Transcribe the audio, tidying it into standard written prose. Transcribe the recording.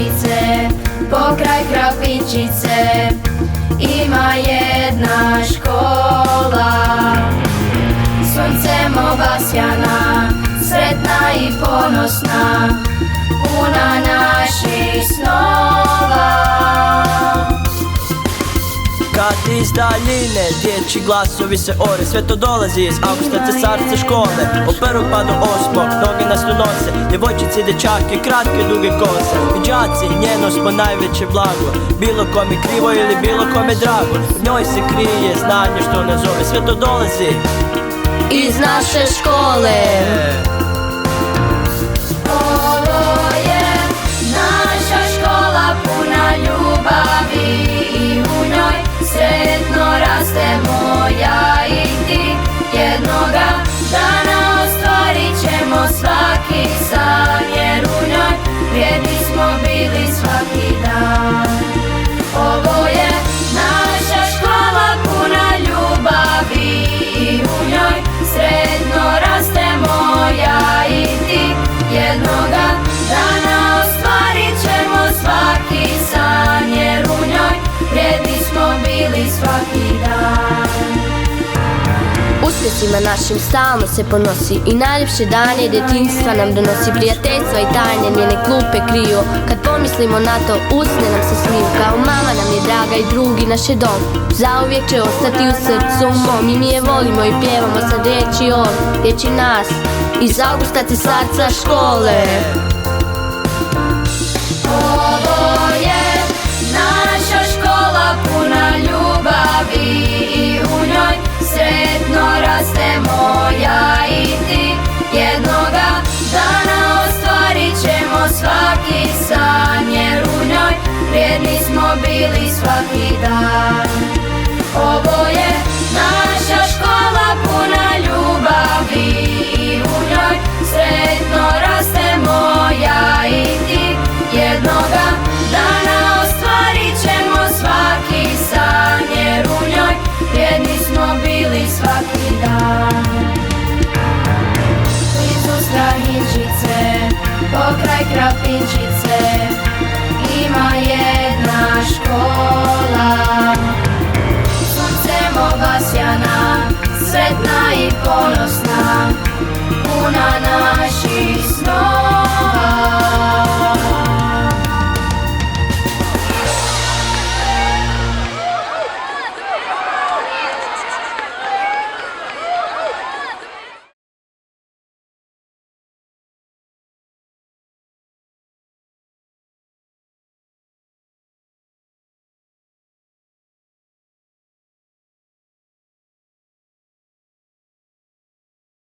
Krapinčice, pokraj Krapinčice ima jedna škola. Suncem obasjana, sretna i ponosna, puna naših snova. Kad iz daljine dječji glasovi se ore, sve to dolazi iz Augusta Cesarce škole. Od prvog pa do osmog, noge nas tu nose, djevojčice, dječake, kratke duge kose. I đaci, njeno smo najveće blago, bilo kome krivo ili bilo kome drago. U njoj se krije znanje što nas zove, sve to dolazi iz naše škole. Ovo je naša škola puna ljubavi i u njoj sretno rastemo ja i ti. Jednoga dana ostvarit ćemo svaki san, jer u njoj vrijedni smo bili svaki dan. Ovo je naša škola puna ljubavi i u njoj sretno rastemo ja i ti. Jednoga dana ostvarit ćemo svaki san, jer u njoj vrijedni smo bili svaki dan. Uspjesima našim stalno se ponosi i najljepše dane djetinjstva nam donosi. Prijateljstva i tajne njene klupe kriju, kad pomislimo na to usne nam se smiju. Kao mama nam je draga i drugi naš je dom, zauvijek će ostati u srcu mom. I mi je volimo i pjevamo sad riječi on, riječi nas iz Augusta Cesarca škole. Ovo je naša škola puna ljubavi i u njoj sretno rastemo ja i ti. Jednoga dana ostvarit ćemo svaki san, jer u njoj vrijedni smo bili svaki dan. Ovo je naša škola puna ljubavi i u njoj sretno rastemo ja i ti. Jednoga dana ostvarit ćemo svaki san, jer u njoj vrijedni smo bili svaki dan. Blizu Strahinčice, pokraj Krapinčice ima jedna škola. Suncem obasjana, sretna i ponosna, puna naših snova.